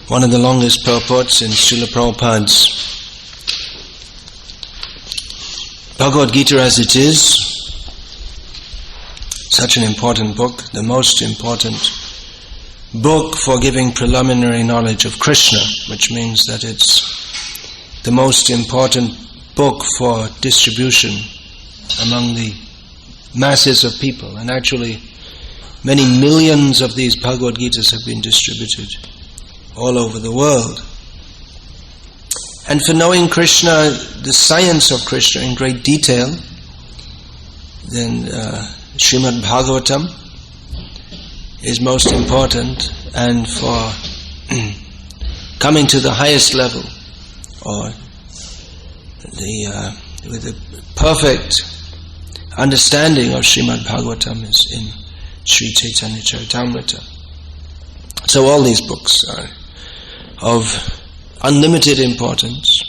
one of the longest purports in Srila Prabhupada's Bhagavad Gita as it is. Such an important book, the most important book for giving preliminary knowledge of Krishna, which means that it's the most important book for distribution among the masses of people. And actually, many millions of these Bhagavad Gitas have been distributed all over the world. And for knowing Krishna, the science of Krishna in great detail, then Srimad Bhagavatam is most important, and for coming to the highest level, or with a perfect understanding of Srimad Bhagavatam, is in Sri Chaitanya Charitamrita. So all these books are of unlimited importance.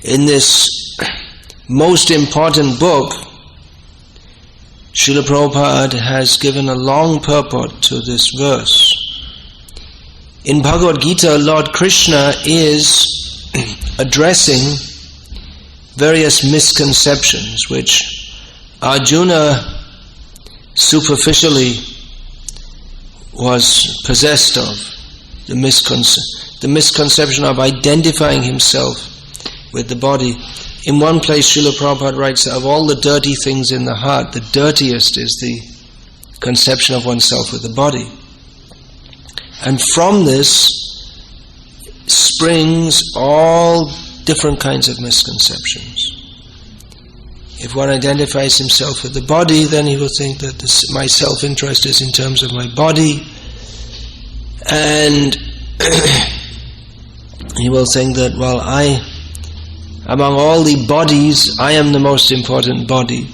In this most important book, Srila Prabhupada has given a long purport to this verse. In Bhagavad Gita, Lord Krishna is addressing various misconceptions which Arjuna superficially was possessed of. The misconception of identifying himself with the body. In one place, Srila Prabhupada writes that of all the dirty things in the heart, the dirtiest is the conception of oneself with the body. And from this springs all different kinds of misconceptions. If one identifies himself with the body, then he will think that my self-interest is in terms of my body, and he will think that, well, among all the bodies, I am the most important body,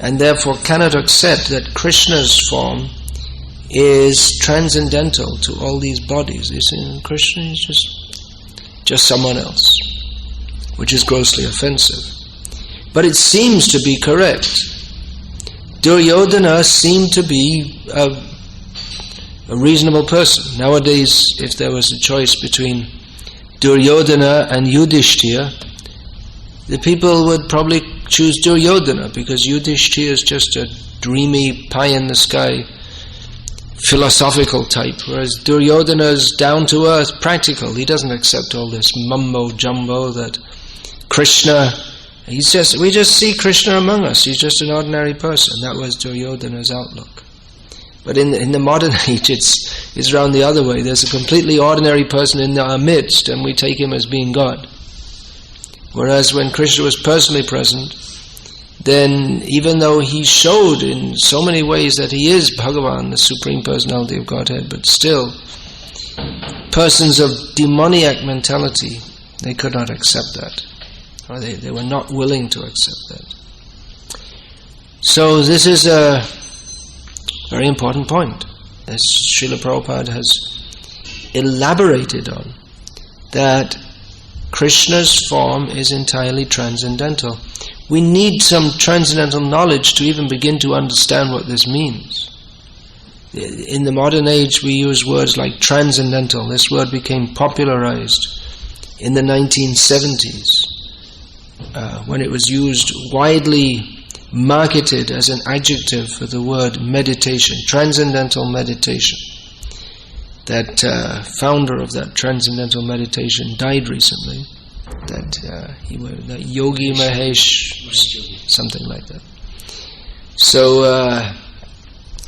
and therefore cannot accept that Krishna's form is transcendental to all these bodies. You see, Krishna is just someone else, which is grossly offensive. But it seems to be correct. Duryodhana seemed to be a reasonable person. Nowadays, if there was a choice between Duryodhana and Yudhishthira, the people would probably choose Duryodhana, because Yudhishthira is just a dreamy, pie-in-the-sky, philosophical type, whereas Duryodhana is down-to-earth, practical. He doesn't accept all this mumbo-jumbo that Krishna... we just see Krishna among us. He's just an ordinary person. That was Duryodhana's outlook. But in the modern age, it's around the other way. There's a completely ordinary person in our midst, and we take him as being God. Whereas when Krishna was personally present, then even though he showed in so many ways that he is Bhagavan, the Supreme Personality of Godhead, but still, persons of demoniac mentality, they could not accept that. Or they were not willing to accept that. So this is a very important point that Srila Prabhupada has elaborated on, that Krishna's form is entirely transcendental. We need some transcendental knowledge to even begin to understand what this means. In the modern age, we use words like transcendental. This word became popularized in the 1970s. When it was used, widely marketed as an adjective for the word meditation, transcendental meditation. That founder of that transcendental meditation died recently. That Yogi Mahesh, something like that. So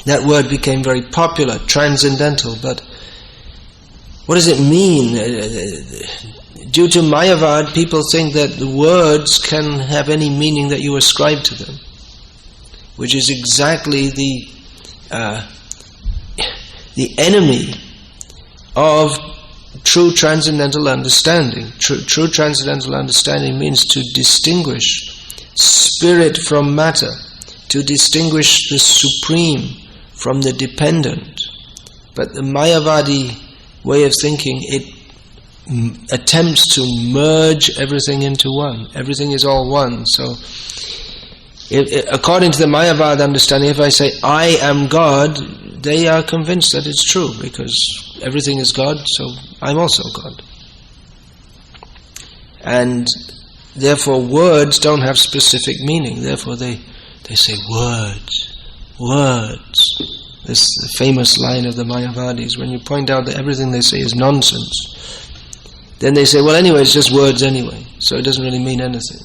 that word became very popular, transcendental. But what does it mean? Due to Mayavad, people think that the words can have any meaning that you ascribe to them, which is exactly the enemy of true transcendental understanding. True transcendental understanding means to distinguish spirit from matter, to distinguish the supreme from the dependent. But the Mayavadi way of thinking, it attempts to merge everything into one. Everything is all one. So, according to the Mayavad understanding, if I say, I am God, they are convinced that it's true, because everything is God, so I'm also God. And therefore words don't have specific meaning. Therefore they say words, words. This is the famous line of the Mayavadis. When you point out that everything they say is nonsense, then they say, well, anyway, it's just words anyway, so it doesn't really mean anything.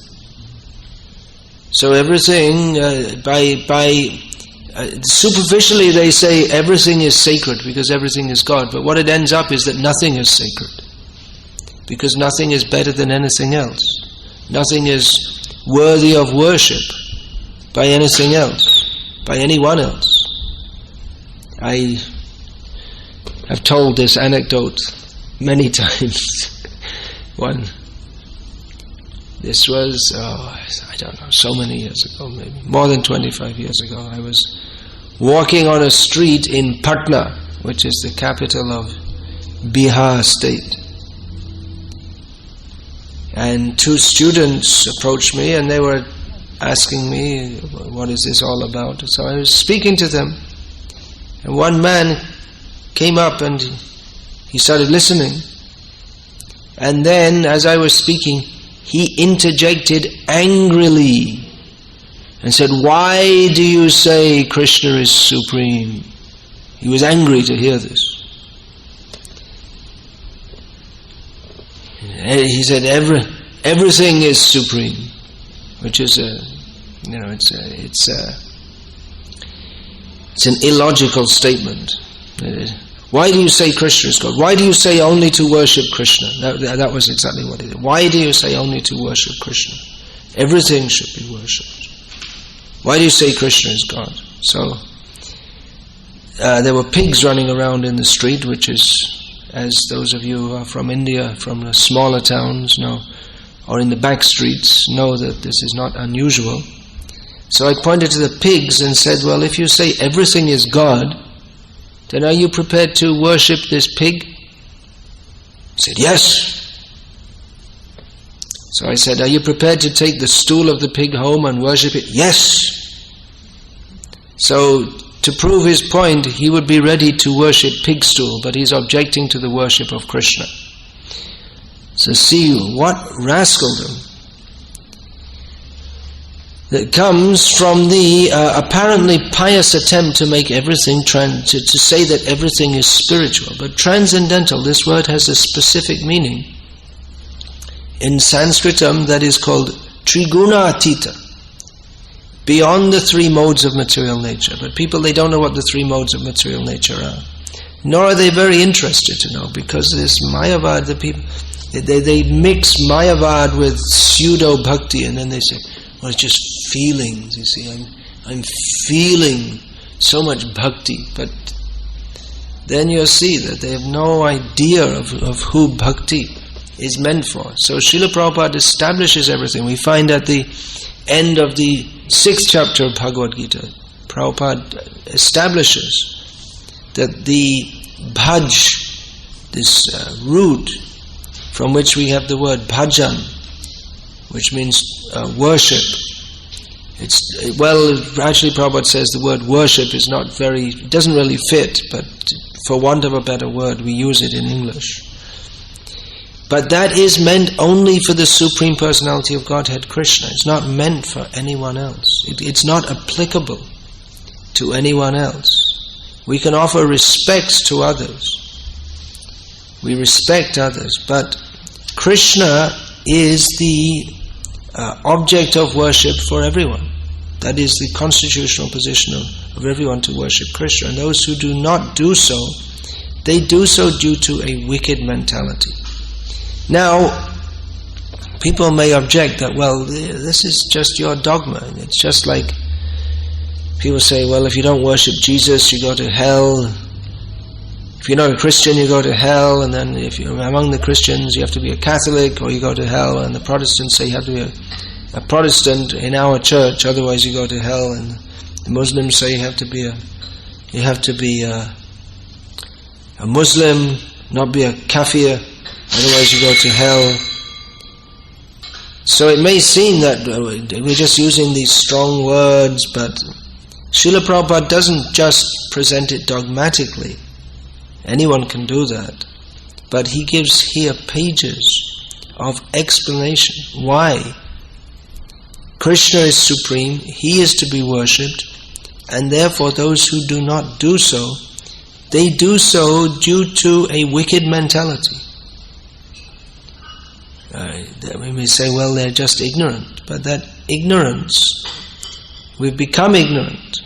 So everything, superficially they say everything is sacred because everything is God, but what it ends up is that nothing is sacred, because nothing is better than anything else. Nothing is worthy of worship by anything else, by anyone else. I have told this anecdote many times. This was, I don't know, so many years ago, maybe more than 25 years ago. I was walking on a street in Patna, which is the capital of Bihar state. And two students approached me and they were asking me, what is this all about? So I was speaking to them. And one man came up and he started listening. And then, as I was speaking, he interjected angrily and said, why do you say Krishna is supreme? He was angry to hear this. He said, everything is supreme, which is it's an illogical statement. Why do you say Krishna is God? Why do you say only to worship Krishna? That was exactly what it is. Why do you say only to worship Krishna? Everything should be worshipped. Why do you say Krishna is God? So there were pigs running around in the street, which is, as those of you who are from India, from the smaller towns know, or in the back streets, know that this is not unusual. So I pointed to the pigs and said, well, if you say everything is God, then are you prepared to worship this pig? He said, yes. So I said, are you prepared to take the stool of the pig home and worship it? Yes. So to prove his point, he would be ready to worship pig stool, but he's objecting to the worship of Krishna. So see what rascaldom that comes from the apparently pious attempt to make everything, to say that everything is spiritual. But transcendental, this word has a specific meaning. In Sanskritam, that is called Triguna Atita, beyond the three modes of material nature. But people, they don't know what the three modes of material nature are. Nor are they very interested to know, because this Mayavad, the people, they mix Mayavad with pseudo-bhakti, and then they say, well, it's just feelings, you see, I'm feeling so much bhakti, but then you'll see that they have no idea of who bhakti is meant for. So Srila Prabhupada establishes everything. We find at the end of the 6th chapter of Bhagavad Gita, Prabhupada establishes that the bhaj, this root from which we have the word bhajan, which means worship. Actually Prabhupada says the word worship is not very, it doesn't really fit, but for want of a better word, we use it in English. But that is meant only for the Supreme Personality of Godhead, Krishna. It's not meant for anyone else. It's not applicable to anyone else. We can offer respects to others. We respect others, but Krishna is the object of worship for everyone. That is the constitutional position of everyone, to worship Krishna. And those who do not do so, they do so due to a wicked mentality. Now, people may object that, well, this is just your dogma. It's just like people say, well, if you don't worship Jesus, you go to hell. If you're not a Christian, you go to hell. And then if you're among the Christians, you have to be a Catholic or you go to hell. And the Protestants say you have to be a Protestant in our church, otherwise you go to hell. And the Muslims say you have to be a Muslim, not be a kafir, otherwise you go to hell. So it may seem that we're just using these strong words, but Srila Prabhupada doesn't just present it dogmatically. Anyone can do that. But he gives here pages of explanation why Krishna is supreme, he is to be worshipped, and therefore those who do not do so, they do so due to a wicked mentality. We may say, well, they're just ignorant, but that ignorance, we've become ignorant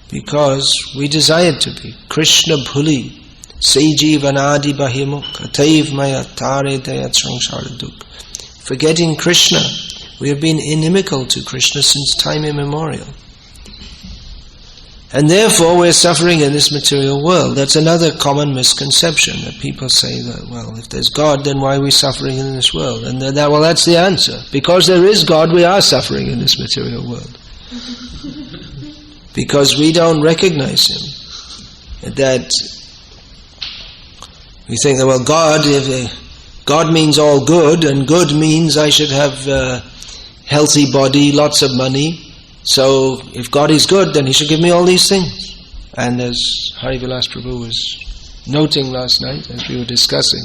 because we desired to be. Krishna bhuli, sejivanadi bahimuk, ataiv maya tare dayat sangsharaduk. Forgetting Krishna, we have been inimical to Krishna since time immemorial. And therefore we're suffering in this material world. That's another common misconception, that people say that, well, if there's God, then why are we suffering in this world? And well, that's the answer. Because there is God, we are suffering in this material world. Because we don't recognize Him. That we think that, well, God means all good, and good means I should have a healthy body, lots of money. So, if God is good, then He should give me all these things. And as Harivilas Prabhu was noting last night, as we were discussing,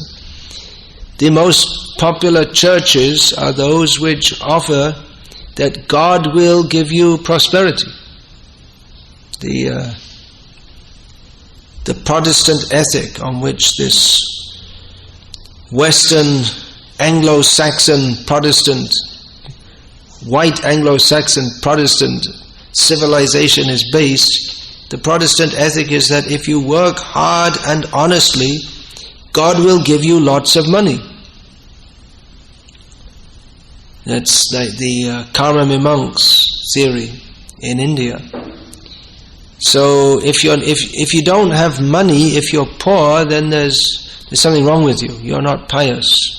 the most popular churches are those which offer that God will give you prosperity. The Protestant ethic on which this Western Anglo-Saxon Protestant, white Anglo-Saxon Protestant civilization is based, the Protestant ethic is that if you work hard and honestly, God will give you lots of money. That's like the Karma Mimamsa theory in India. So if you don't have money, if you're poor, then there's something wrong with you. You're not pious.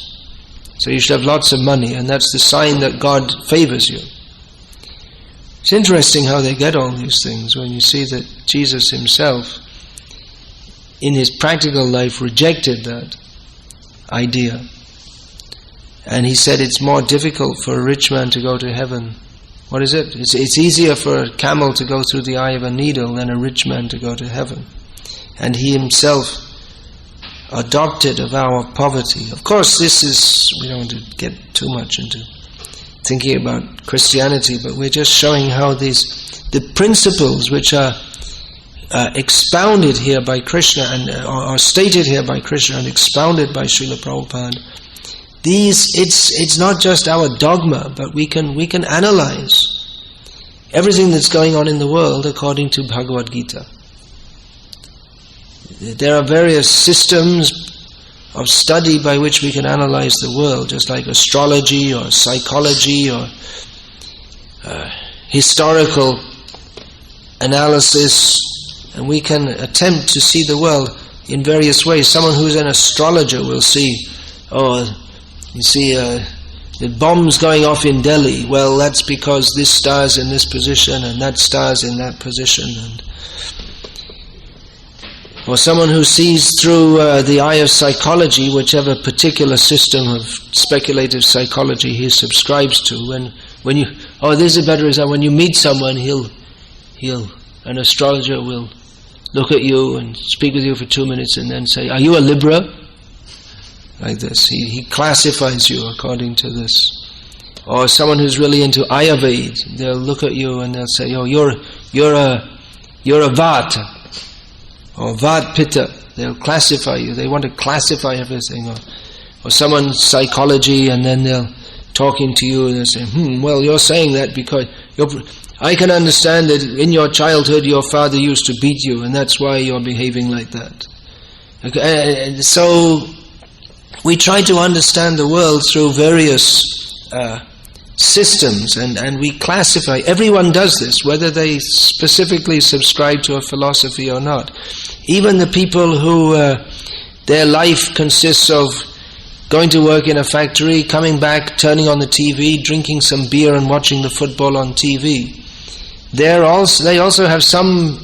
So you should have lots of money, and that's the sign that God favors you. It's interesting how they get all these things when you see that Jesus Himself, in His practical life, rejected that idea. And He said it's more difficult for a rich man to go to heaven. What is it? It's easier for a camel to go through the eye of a needle than a rich man to go to heaven. And He Himself adopted a vow of poverty. Of course, we don't want to get too much into thinking about Christianity, but we're just showing how the principles which are expounded here by Krishna and are stated here by Krishna and expounded by Srila Prabhupada, it's not just our dogma, but we can analyze everything that's going on in the world according to Bhagavad Gita. There are various systems of study by which we can analyze the world, just like astrology or psychology or historical analysis, and we can attempt to see the world in various ways. Someone who's an astrologer will see, the bombs going off in Delhi. Well, that's because this star's in this position and that star's in that position. Or someone who sees through the eye of psychology, whichever particular system of speculative psychology he subscribes to. When you this is a better example. When you meet someone, an astrologer will look at you and speak with you for 2 minutes and then say, "Are you a Libra?" Like this. He classifies you according to this. Or someone who's really into Ayurveda, they'll look at you and they'll say, "Oh, you're a Vata." Or Vad Pitta, they'll classify you. They want to classify everything. Or someone's psychology, and then they'll talking to you and they'll say, well, you're saying that because I can understand that in your childhood your father used to beat you, and that's why you're behaving like that. Okay, so we try to understand the world through various systems, and we classify. Everyone does this, whether they specifically subscribe to a philosophy or not. Even the people who their life consists of going to work in a factory, coming back, turning on the TV, drinking some beer and watching the football on TV, they also have some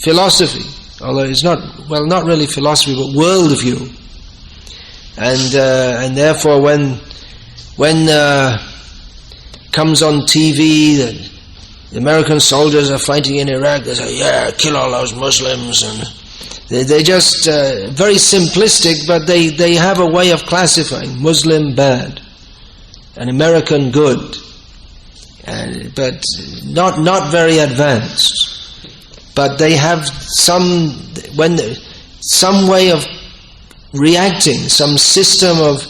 philosophy, although it's not really philosophy, but worldview. And therefore when comes on TV that the American soldiers are fighting in Iraq, they say, yeah, kill all those Muslims, and they're just very simplistic, but they have a way of classifying Muslim bad and American good, but not very advanced. But they have some way of reacting, some system of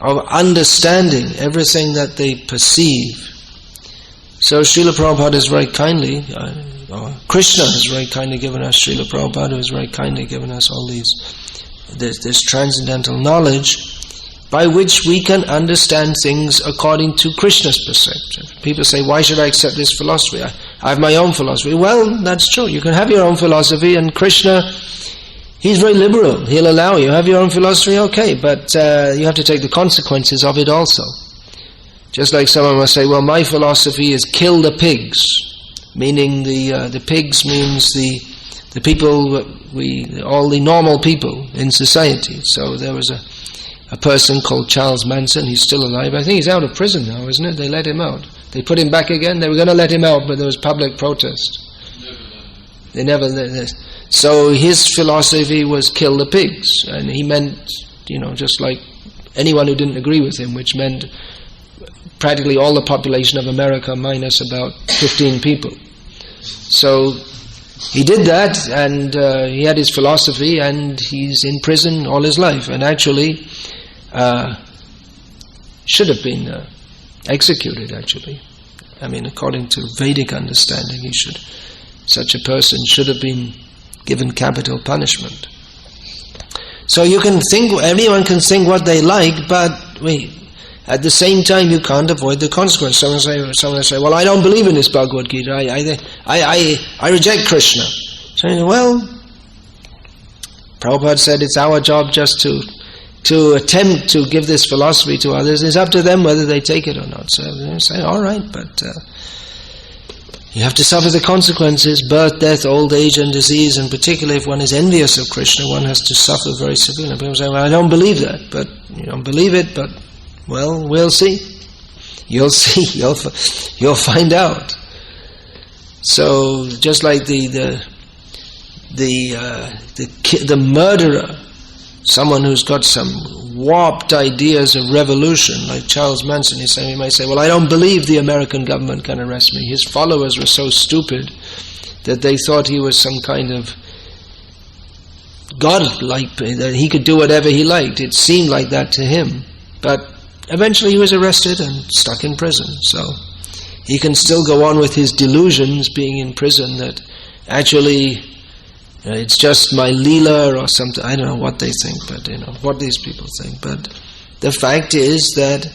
understanding everything that they perceive. So Srila Prabhupada is very kindly, or Krishna has very kindly given us, Srila Prabhupada who has very kindly given us all this transcendental knowledge by which we can understand things according to Krishna's perspective. People say, why should I accept this philosophy? I have my own philosophy. Well, that's true. You can have your own philosophy, and Krishna, he's very liberal. He'll allow you. Have your own philosophy, okay, but you have to take the consequences of it also. Just like someone must say, well, my philosophy is kill the pigs, meaning the pigs means the people, all the normal people in society. So there was a person called Charles Manson. He's still alive. I think he's out of prison now, isn't it? They let him out. They put him back again. They were going to let him out, but there was public protest. They never let him. So his philosophy was kill the pigs, and he meant, just like anyone who didn't agree with him, which meant practically all the population of America minus about 15 people. So he did that, and he had his philosophy, and he's in prison all his life, and actually should have been executed, actually. I mean, according to Vedic understanding, such a person should have been given capital punishment. So you can think, everyone can think what they like, but at the same time you can't avoid the consequence. Someone will say, well, I don't believe in this Bhagavad Gita, I reject Krishna. So, well, Prabhupada said it's our job just to attempt to give this philosophy to others. It's up to them whether they take it or not. So they say, all right, but you have to suffer the consequences, birth, death, old age and disease, and particularly if one is envious of Krishna, one has to suffer very severely. People say, well, I don't believe that, but you don't believe it, but well, we'll see. You'll see. You'll find out. So just like the murderer, someone who's got some warped ideas of revolution, like Charles Manson, he might say, well, I don't believe the American government can arrest me. His followers were so stupid that they thought he was some kind of God-like, that he could do whatever he liked. It seemed like that to him. But eventually he was arrested and stuck in prison. So he can still go on with his delusions being in prison, that actually it's just my leela or something. I don't know what they think, but what these people think. But the fact is that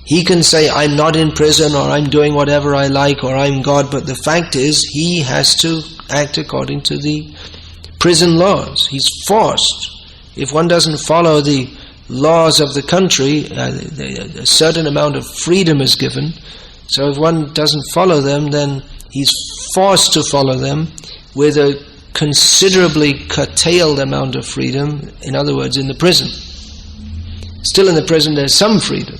he can say, I'm not in prison, or I'm doing whatever I like, or I'm God, but the fact is he has to act according to the prison laws. He's forced. If one doesn't follow the laws of the country, a certain amount of freedom is given. So if one doesn't follow them, then he's forced to follow them with a considerably curtailed amount of freedom. In other words, in the prison. Still in the prison there's some freedom.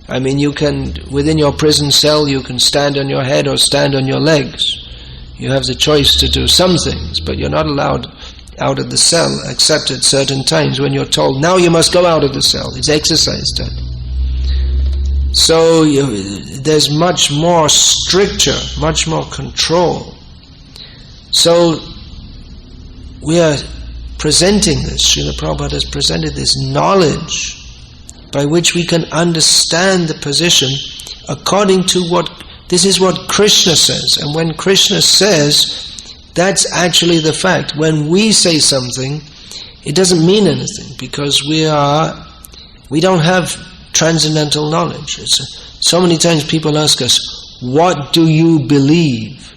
I mean, you can, within your prison cell, you can stand on your head or stand on your legs. You have the choice to do some things, but you're not allowed out of the cell except at certain times when you're told, now you must go out of the cell. It's exercise time. So there's much more stricture, much more control. So we are presenting this, Srila Prabhupada has presented this knowledge by which we can understand the position according to this is what Krishna says. And when Krishna says, that's actually the fact. When we say something, it doesn't mean anything, because we don't have transcendental knowledge. So many times people ask us, what do you believe?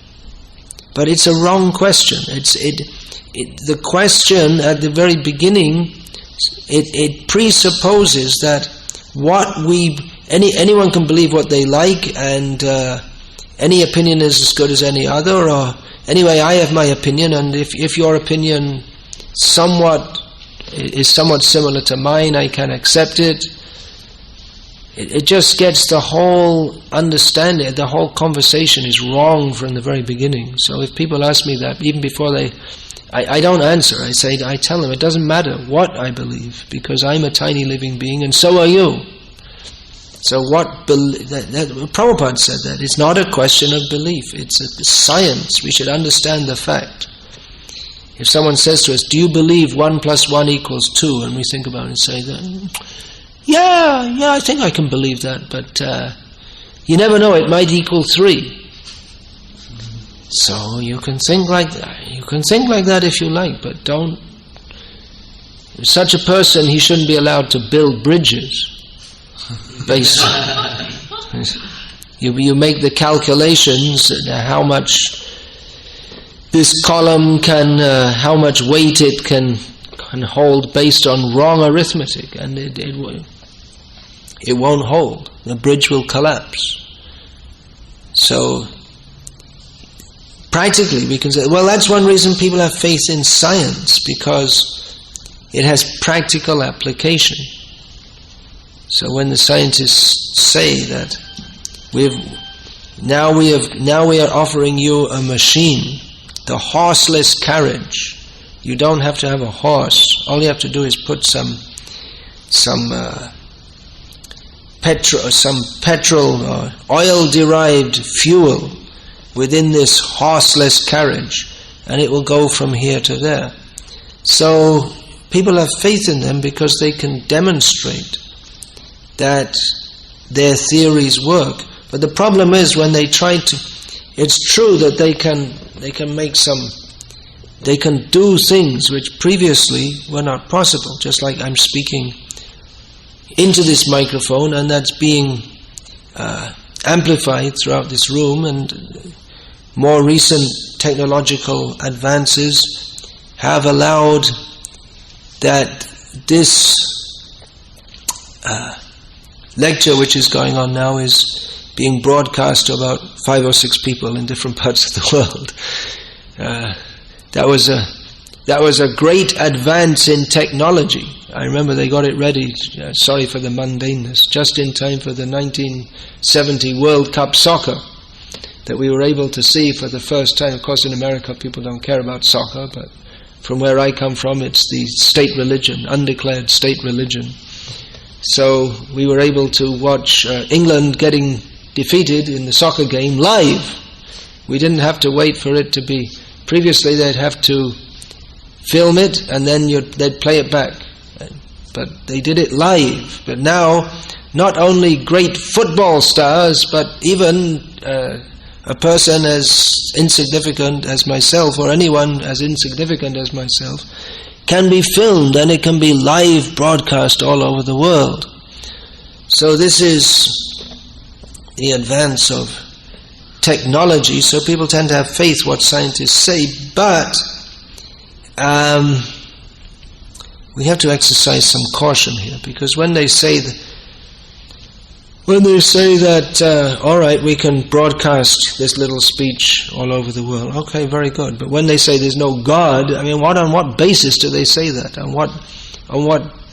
But it's a wrong question. The question at the very beginning, it presupposes that anyone can believe what they like, and any opinion is as good as any other, or anyway, I have my opinion, and if your opinion is somewhat similar to mine, I can accept it. it just gets the whole understanding, the whole conversation is wrong from the very beginning. So if people ask me that, even before I don't answer. I tell them it doesn't matter what I believe, because I'm a tiny living being and so are you. So Prabhupada said that. It's not a question of belief, it's a science. We should understand the fact. If someone says to us, do you believe 1 + 1 = 2? And we think about it and say that, yeah, I think I can believe that, but you never know, it might equal 3. So you can think like that. You can think like that if you like, but don't. Such a person, he shouldn't be allowed to build bridges. You make the calculations how much this column can, how much weight it can hold based on wrong arithmetic, and it won't hold. The bridge will collapse. So practically we can say, well, that's one reason people have faith in science, because it has practical application. So when the scientists say that now we are offering you a machine, the horseless carriage. You don't have to have a horse. All you have to do is put some petrol or oil-derived fuel within this horseless carriage, and it will go from here to there. So people have faith in them because they can demonstrate that their theories work. But the problem is when they try to, it's true that they can do things which previously were not possible. Just like I'm speaking into this microphone, and that's being amplified throughout this room, and more recent technological advances have allowed that this lecture which is going on now is being broadcast to about 5 or 6 people in different parts of the world. That was a great advance in technology. I remember they got it ready, sorry for the mundaneness, just in time for the 1970 World Cup soccer that we were able to see for the first time. Of course in America people don't care about soccer, but from where I come from it's the state religion, undeclared state religion. So we were able to watch England getting defeated in the soccer game live. We didn't have to wait for it to be. Previously they'd have to film it and then they'd play it back. But they did it live. But now, not only great football stars, but even a person as insignificant as myself, or anyone as insignificant as myself, can be filmed, and it can be live broadcast all over the world. So this is the advance of technology, so people tend to have faith what scientists say, but we have to exercise some caution here, because when they say that all right, we can broadcast this little speech all over the world, okay, very good, but when they say there's no God, I mean, on what basis do they say that? On what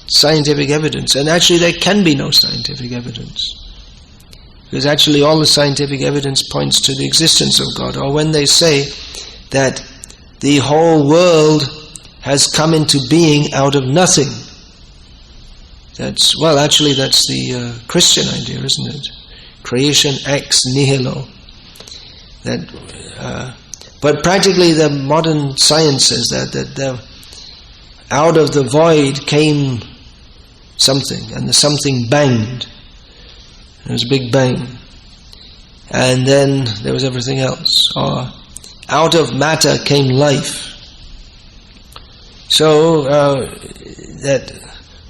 scientific evidence? And actually there can be no scientific evidence, because actually all the scientific evidence points to the existence of God. Or when they say that the whole world has come into being out of nothing, that's the Christian idea, isn't it? Creation ex nihilo. But practically the modern science says that out of the void came something, and the something banged. There was a big bang, and then there was everything else. Or out of matter came life. So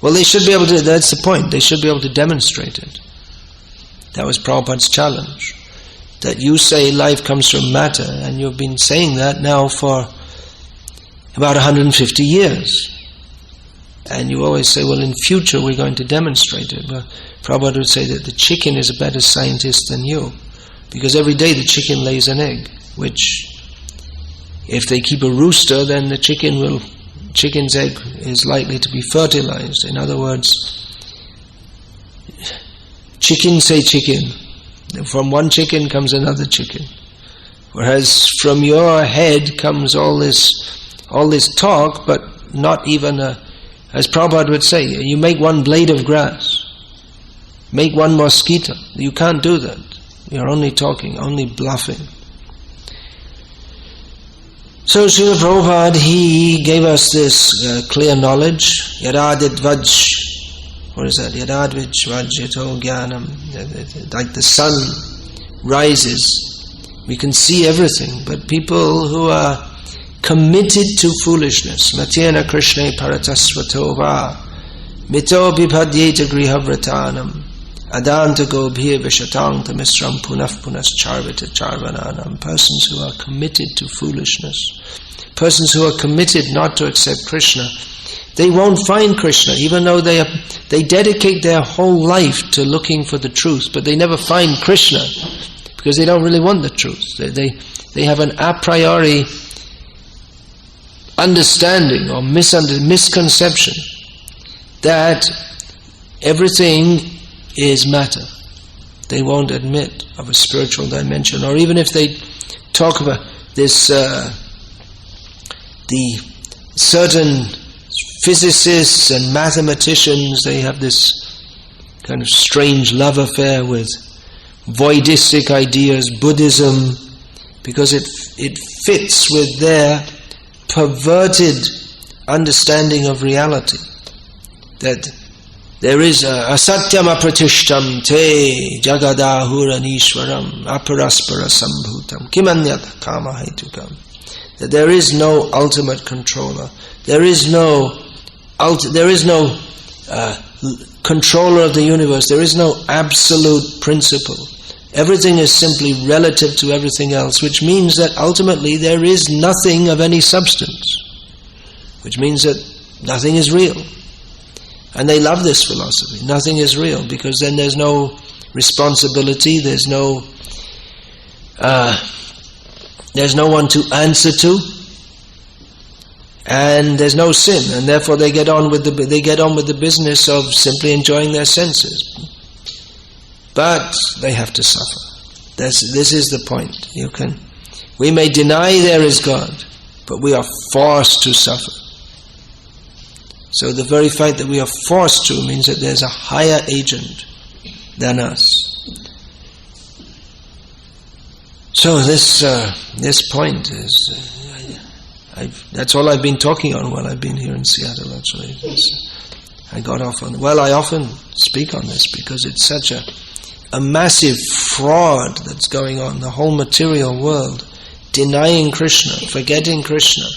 they should be able to. That's the point. They should be able to demonstrate it. That was Prabhupada's challenge. That you say life comes from matter, and you've been saying that now for about 150 years. And you always say, well, in future we're going to demonstrate it. Well, Prabhupada would say that the chicken is a better scientist than you, because every day the chicken lays an egg, which if they keep a rooster, then the chicken's egg is likely to be fertilized. In other words, chicken say chicken. From one chicken comes another chicken. Whereas from your head comes all this talk, but not even as Prabhupada would say, you make one blade of grass, make one mosquito. You can't do that. You're only talking, only bluffing. So Srila Prabhupada, he gave us this clear knowledge. Yadadidvaj, what is that? Yadadvidvajyato jnanam. Like the sun rises, we can see everything, but people who are committed to foolishness, Matyena Krishna Paratasvato va, Mito Bipadyeta Grihavratanam, Adanta Gobhir Vishatang Tamisram Punaf Punas Charvita Charvananam. Persons who are committed to foolishness, persons who are committed not to accept Krishna, they won't find Krishna, even though they dedicate their whole life to looking for the truth, but they never find Krishna because they don't really want the truth. They have an a priori understanding or misconception that everything is matter. They won't admit of a spiritual dimension, or even if they talk about this, the certain physicists and mathematicians, they have this kind of strange love affair with voidistic ideas, Buddhism, because it fits with their perverted understanding of reality, that there is a satyam apratishtam te jagadahuranishwaram aparaspara sambhutam kimanyat kama hetukam. That there is no ultimate controller. There is no controller of the universe. There is no absolute principle. Everything is simply relative to everything else, which means that ultimately there is nothing of any substance, which means that nothing is real. And they love this philosophy. Nothing is real, because then there's no responsibility, there's no one to answer to, and there's no sin, and therefore they get on with the business of simply enjoying their senses. But they have to suffer. This is the point. We may deny there is God, but we are forced to suffer. So the very fact that we are forced to means that there's a higher agent than us. So this point is, that's all I've been talking on while I've been here in Seattle. Actually, I got off on. Well, I often speak on this because it's such a massive fraud that's going on. The whole material world denying Krishna, forgetting Krishna.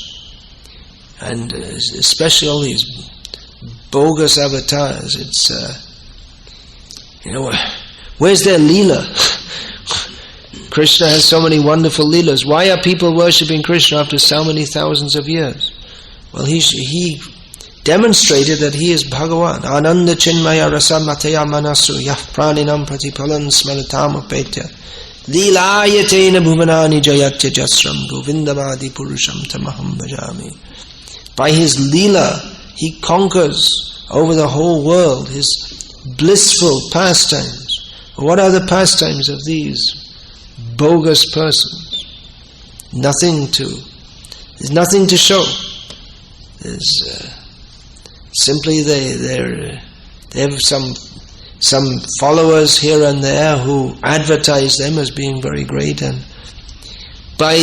And especially all these bogus avatars, it's, where's their Leela? Krishna has so many wonderful Leelas. Why are people worshipping Krishna after so many thousands of years? Well, he demonstrated that he is Bhagavan. Ananda chinmaya rasa mataya manasu yah praninam pratipalan smaratam apetya Leelayatena bhuvanani jayatya jasram govindamadi purusham tamaham bhajami. By his Leela, he conquers over the whole world, his blissful pastimes. What are the pastimes of these bogus persons? There's nothing to show. There's simply they have some followers here and there who advertise them as being very great, and by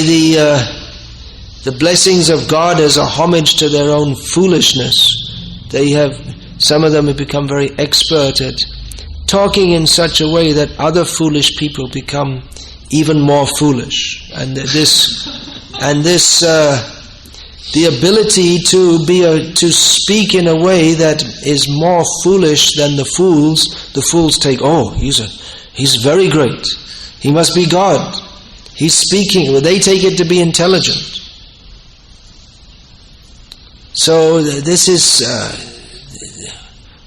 the blessings of God as a homage to their own foolishness, some of them have become very expert at talking in such a way that other foolish people become even more foolish. And the ability to speak in a way that is more foolish than the fools take, he's very great, he must be God, he's speaking. Well, they take it to be intelligent. So this is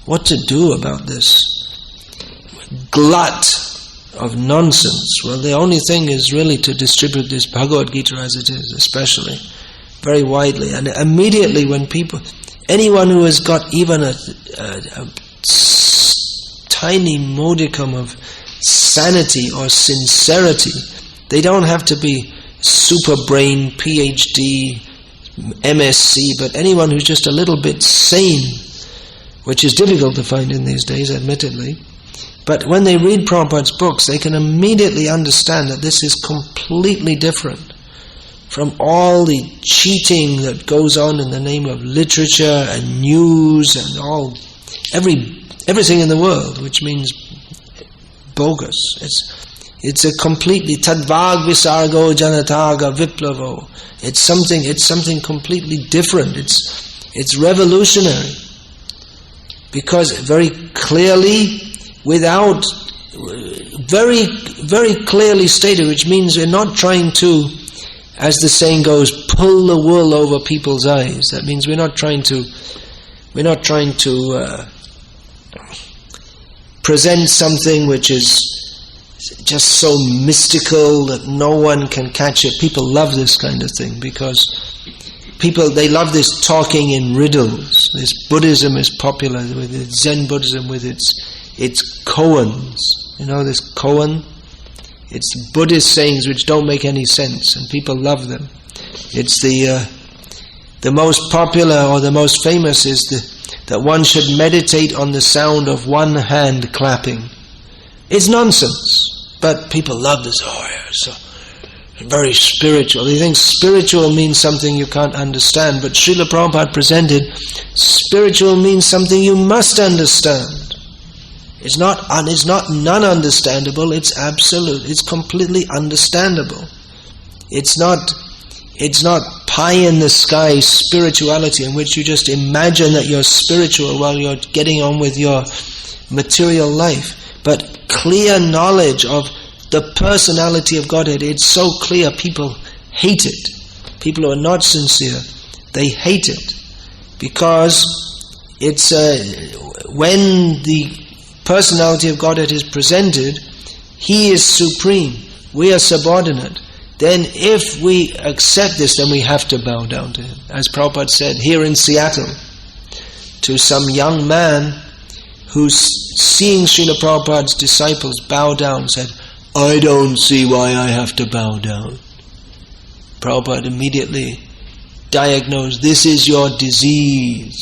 what to do about this glut of nonsense. Well, the only thing is really to distribute this Bhagavad Gita as it is, especially, very widely. And immediately when anyone who has got even a tiny modicum of sanity or sincerity. They don't have to be super brain, PhD, MSc, but anyone who's just a little bit sane, which is difficult to find in these days, admittedly. But when they read Prabhupada's books, they can immediately understand that this is completely different from all the cheating that goes on in the name of literature and news and everything in the world, which means bogus. It's a completely tadvag visargo janataga viplavo. It's something completely different. It's revolutionary, because very clearly, without very, very clearly stated, which means we're not trying to, as the saying goes, pull the wool over people's eyes. That means we're not trying to present something which is just so mystical that no one can catch it. People love this kind of thing because they love this talking in riddles. This Buddhism is popular with its Zen Buddhism, with its koans. You know this koan? It's Buddhist sayings which don't make any sense, and people love them. It's the most popular or the most famous is that one should meditate on the sound of one hand clapping. It's nonsense, but people love this. Oh yeah, so very spiritual. They think spiritual means something you can't understand, but Srila Prabhupada presented spiritual means something you must understand. It's not non-understandable, it's absolute, it's completely understandable. It's not pie in the sky spirituality in which you just imagine that you're spiritual while you're getting on with your material life. But clear knowledge of the personality of Godhead, it's so clear people hate it. People who are not sincere, they hate it. Because it's when the personality of Godhead is presented, He is supreme, we are subordinate. Then if we accept this, then we have to bow down to Him. As Prabhupada said here in Seattle, to some young man who's seeing Srila Prabhupada's disciples bow down, said, "I don't see why I have to bow down." Prabhupada immediately diagnosed, this is your disease.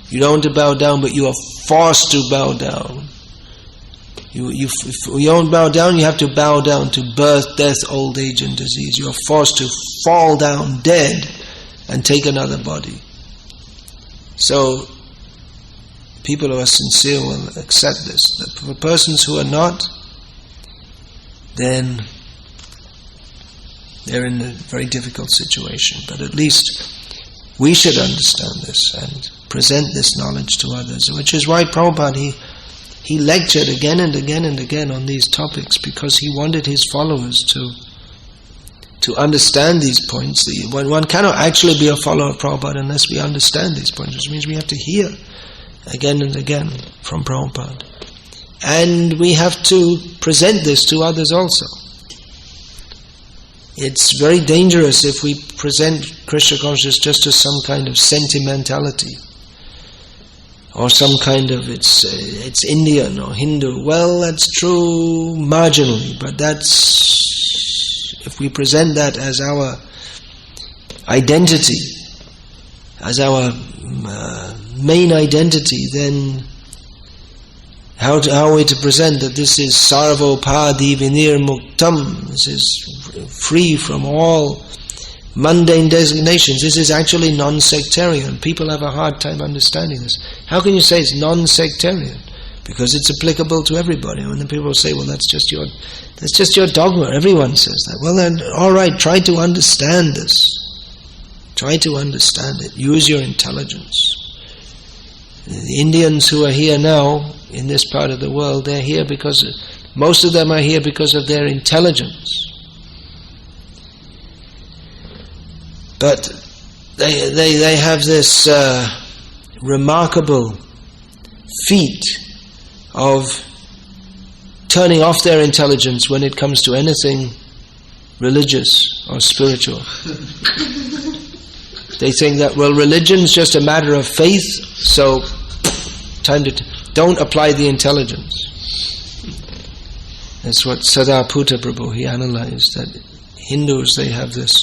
You don't want to bow down, but you are forced to bow down. If you don't bow down, you have to bow down to birth, death, old age and disease. You are forced to fall down dead and take another body. So, people who are sincere will accept this. For persons who are not, then they're in a very difficult situation. But at least we should understand this and present this knowledge to others, which is why Prabhupada, he lectured again and again and again on these topics, because he wanted his followers to understand these points. One cannot actually be a follower of Prabhupada unless we understand these points, which means we have to hear again and again from Prabhupada. And we have to present this to others also. It's very dangerous if we present Krishna consciousness just as some kind of sentimentality, or some kind of it's Indian or Hindu. Well, that's true marginally, but if we present that as our identity, as our main identity, then how are we to present that this is sarvopadi vinir muktam, this is free from all mundane designations, this is actually non-sectarian. People have a hard time understanding this. How can you say it's non-sectarian? Because it's applicable to everybody. And then people say, well, that's just your dogma, everyone says that. Well then, alright, try to understand this. Try to understand it. Use your intelligence. The Indians who are here now, in this part of the world, they're here because, most of them are here because of their intelligence. But they have this remarkable feat of turning off their intelligence when it comes to anything religious or spiritual. They think that, well, religion's just a matter of faith, so don't apply the intelligence. That's what Sadaputta Prabhu, he analyzed, that Hindus, they have this,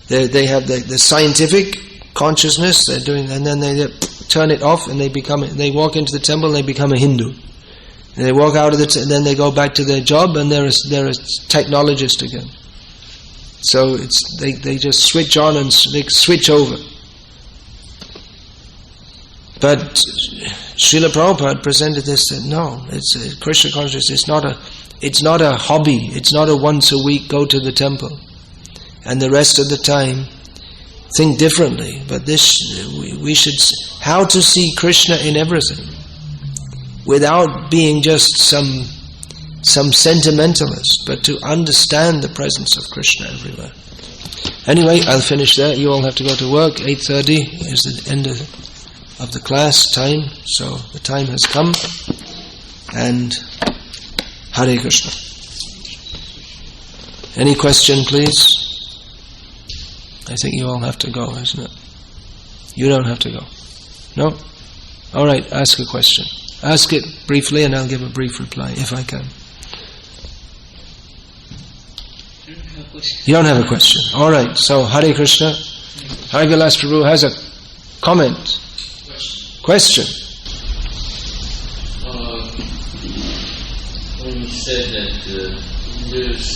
they have the scientific consciousness, they're doing, and then they turn it off and they walk into the temple and they become a Hindu. And they walk out of and then they go back to their job and they're a technologist again. So they just switch on and they switch over. But Srila Prabhupada presented this, that no, it's Krishna consciousness. It's not a hobby. It's not a once a week go to the temple, and the rest of the time think differently. But we should how to see Krishna in everything, without being just some sentimentalist, but to understand the presence of Krishna everywhere. Anyway, I'll finish there. You all have to go to work. 8:30 is the end of the class time, so the time has come. And Hare Krishna. Any question, please? I think you all have to go, isn't it? You don't have to go. No? All right, ask a question. Ask it briefly and I'll give a brief reply, if I can. You don't have a question. All right, so Hare Krishna. Hare Vilas Prabhu has a comment. Question. When you said that Hindus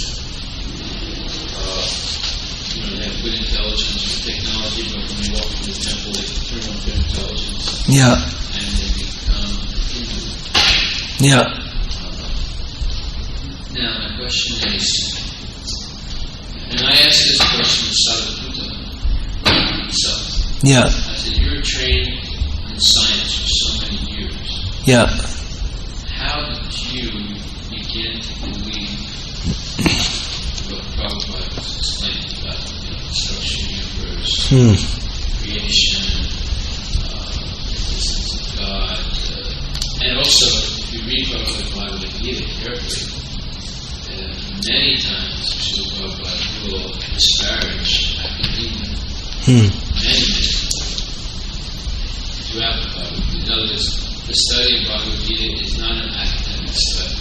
they have good intelligence with technology, but when they walk through the temple they turn off their intelligence. Yeah. And they become Hindu. Yeah. Now my question is, and I asked this question to Sadaputta himself. Yeah. I said, you're trained in science for so many years. Yeah. How did you begin to believe what Prabhupada was explaining about the destruction of the universe, creation, existence of God, and also, if you read Bhagavad Gita carefully, many times Srila Prabhupada will disparage academia. Many times. Throughout the Bhagavad Gita. In other words, the study of Bhagavad Gita is not an academic study.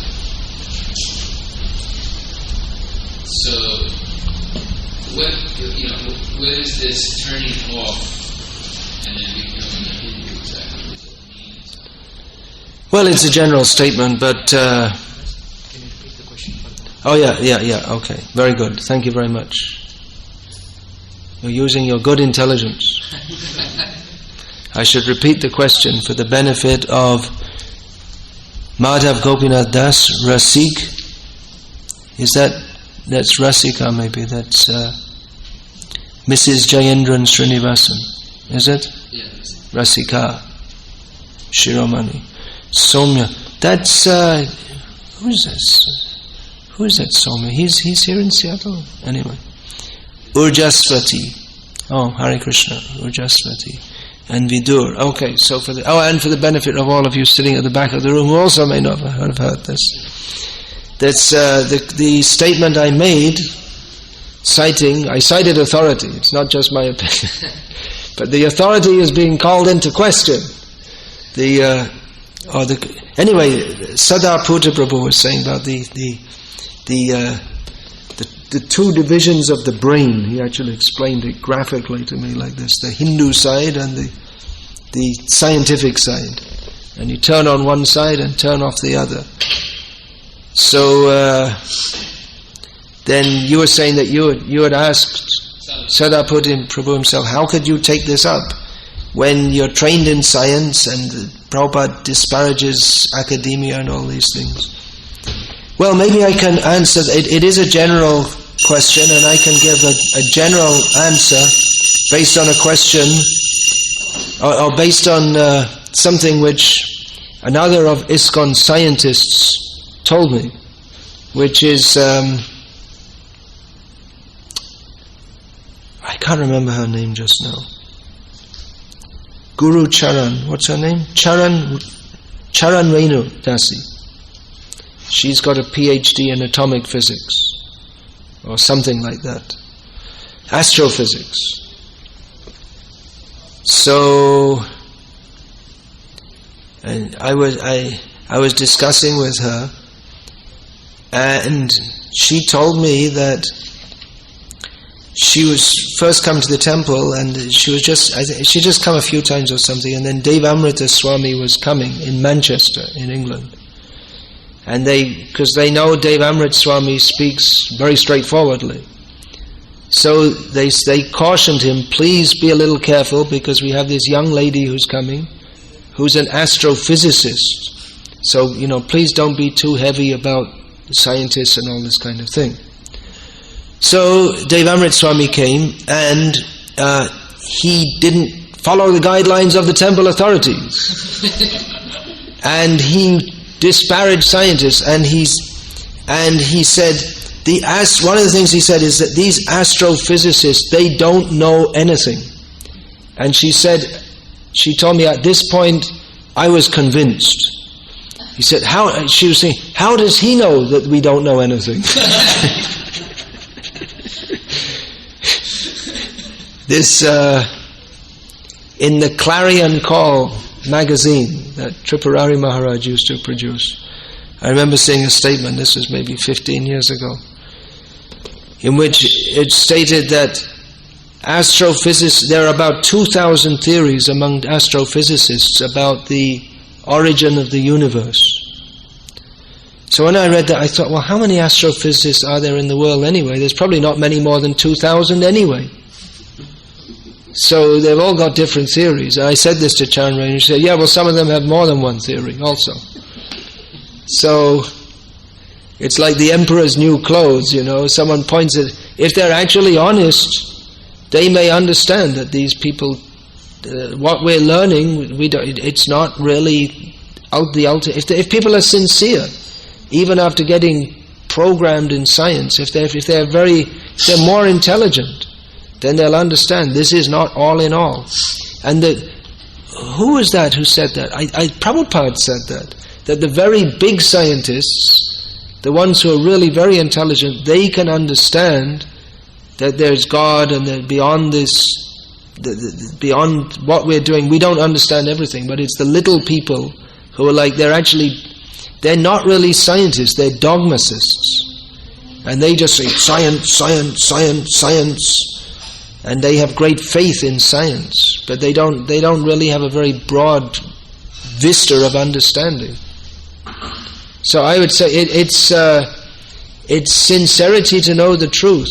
So, what is this turning off and then becoming a Hindu exactly? What does that mean? Well, it's a general statement, but Can you repeat the question? oh yeah, okay. Very good. Thank you very much. You're using your good intelligence. I should repeat the question for the benefit of Madhav Gopinath Das, Rasik. That's Rasika maybe, that's Mrs. Jayendran Srinivasan. Is it? Yes. Rasika. Shiromani. Somya. That's, who is this? Who is that Somya? He's here in Seattle. Anyway. Urjasvati. Oh, Hare Krishna. Urjasvati. And Vidur. Okay, so and for the benefit of all of you sitting at the back of the room who also may not have heard this. That's the statement I made, I cited authority. It's not just my opinion. But the authority is being called into question. Anyway, Sadaputta Prabhu was saying about the two divisions of the brain. He actually explained it graphically to me like this: the Hindu side and the scientific side. And you turn on one side and turn off the other. So then you were saying that you had asked Sadaputta Prabhu himself, how could you take this up when you're trained in science and Prabhupada disparages academia and all these things? Well, maybe I can answer. It is a general question, and I can give a general answer based on a question, or based on something which another of ISKCON scientists told me, which is, I can't remember her name just now. Guru Charan, what's her name? Charan Renu Dasi. She's got a PhD in atomic physics, or something like that. Astrophysics. So, and I was discussing with her, and she told me that she was first come to the temple, and she just come a few times or something, and then Devamrita Swami was coming in Manchester, in England. And because they know Devamrita Swami speaks very straightforwardly. So they cautioned him, please be a little careful, because we have this young lady who's coming, who's an astrophysicist. So, please don't be too heavy about scientists and all this kind of thing. So Devamrita Swami came, and he didn't follow the guidelines of the temple authorities. And he disparaged scientists, and he said, one of the things he said is that these astrophysicists, they don't know anything. And she told me at this point, I was convinced. He said, she was saying, how does he know that we don't know anything? This, in the Clarion Call magazine that Tripurari Maharaj used to produce, I remember seeing a statement, this was maybe 15 years ago, in which it stated that astrophysicists, there are about 2,000 theories among astrophysicists about the origin of the universe. So when I read that, I thought, well, how many astrophysicists are there in the world anyway? There's probably not many more than 2,000 anyway. So they've all got different theories. And I said this to Chandra, and he said, yeah, well, some of them have more than one theory also. So it's like the emperor's new clothes, someone points at, if they're actually honest, they may understand that these people, what we're learning, it's not really if people are sincere, even after getting programmed in science, if they're more intelligent, then they'll understand this is not all in all. And who was that who said that? Prabhupada said that the very big scientists, the ones who are really very intelligent, they can understand that there's God, and that beyond this, beyond what we're doing, we don't understand everything, but it's the little people who are they're not really scientists, they're dogmatists. And they just say, science, science, science, science. And they have great faith in science, but they don't really have a very broad vista of understanding. So I would say it's sincerity to know the truth,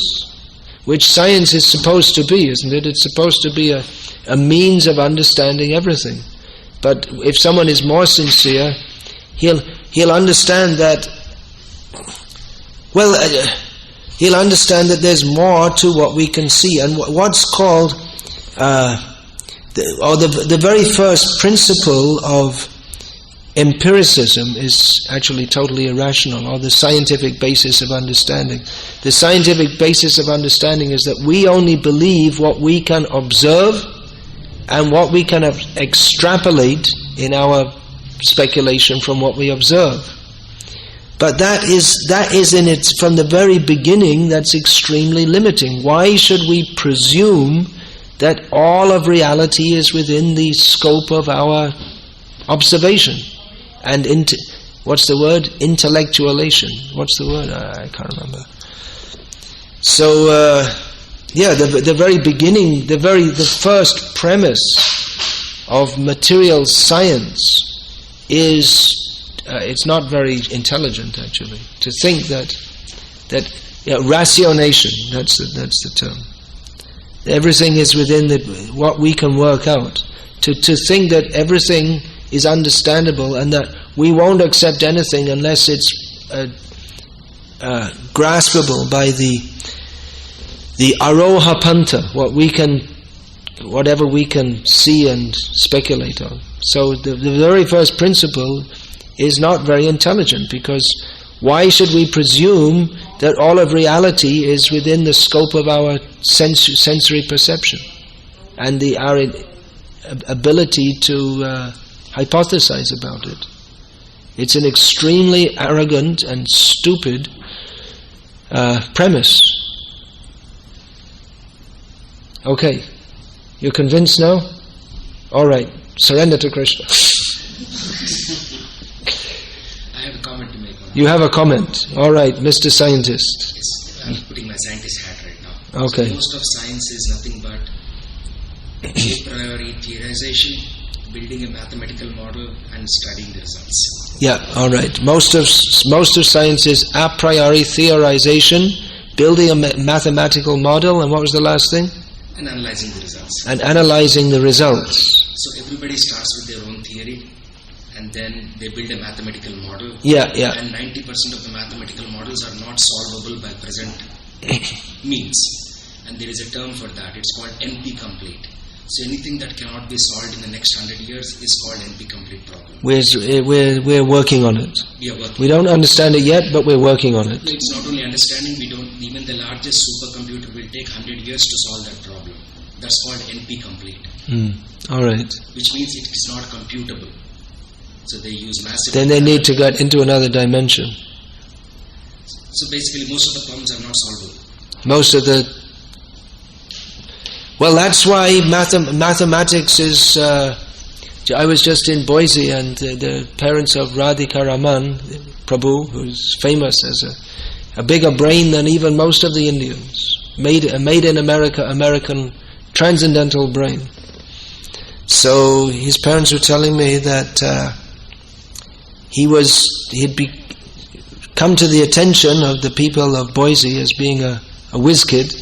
which science is supposed to be, isn't it? It's supposed to be a means of understanding everything. But if someone is more sincere, he'll understand that. He'll understand that there's more to what we can see, and what's called the very first principle of empiricism is actually totally irrational, or the scientific basis of understanding. The scientific basis of understanding is that we only believe what we can observe and what we can extrapolate in our speculation from what we observe. But that is in its, from the very beginning, that's extremely limiting. Why should we presume that all of reality is within the scope of our observation? And what's the word? Intellectualization. What's the word? I can't remember. So, the very beginning, the first premise of material science is it's not very intelligent, actually, to think that rationation, that's the term. Everything is within what we can work out. To think that everything is understandable and that we won't accept anything unless it's graspable by the aroha panta, whatever we can see and speculate on. So the very first principle is not very intelligent, because why should we presume that all of reality is within the scope of our sensory perception and our ability to hypothesize about it? It's an extremely arrogant and stupid premise. Okay, you're convinced now? All right, surrender to Krishna. You have a comment. All right, Mr. Scientist. Yes, I'm putting my scientist hat right now. Okay. So most of science is nothing but a priori theorization, building a mathematical model, and studying the results. Yeah, all right. Most of science is a priori theorization, building a mathematical model, and what was the last thing? And analyzing the results. And analyzing the results. So everybody starts with their own theory, and then they build a mathematical model. Yeah. And 90% of the mathematical models are not solvable by present means. And there is a term for that. It's called NP-complete. So anything that cannot be solved in the next 100 years is called NP-complete problem. We're working on it. We are working. We don't understand it yet, but we're working on it. It's not only understanding, even the largest supercomputer will take 100 years to solve that problem. That's called NP-complete. All right. Which means it is not computable. So they use massive... Then they need to get into another dimension. So basically most of the problems are not solvable. Most of the... Well, that's why mathematics is... I was just in Boise, and the parents of Radhika Raman, Prabhu, who's famous as a bigger brain than even most of the Indians. Made in America, American transcendental brain. So his parents were telling me that he'd come to the attention of the people of Boise as being a whiz kid,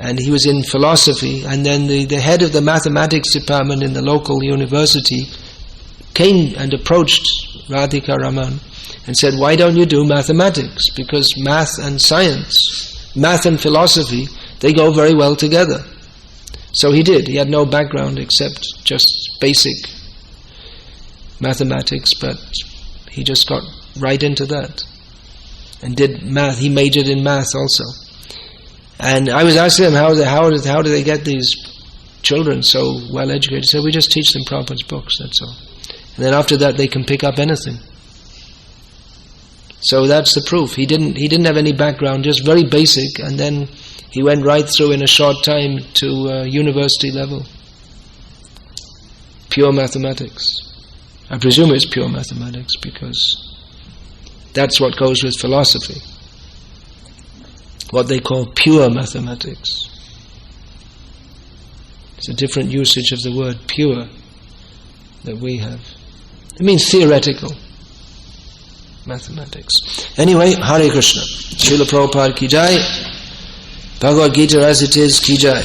and he was in philosophy, and then the head of the mathematics department in the local university came and approached Radhika Raman and said, why don't you do mathematics? Because math and science, math and philosophy, they go very well together. So he did. He had no background except just basic mathematics, but he just got right into that and did math. He majored in math also. And I was asking him, how do they get these children so well educated? He said, we just teach them Prabhupada's books, that's all. And then after that they can pick up anything. So that's the proof. He didn't have any background, just very basic, and then he went right through in a short time to university level. Pure mathematics. I presume it's pure mathematics because that's what goes with philosophy. What they call pure mathematics. It's a different usage of the word pure that we have. It means theoretical mathematics. Anyway, Hare Krishna. Srila Prabhupada ki jai. Bhagavad Gita as it is ki jai.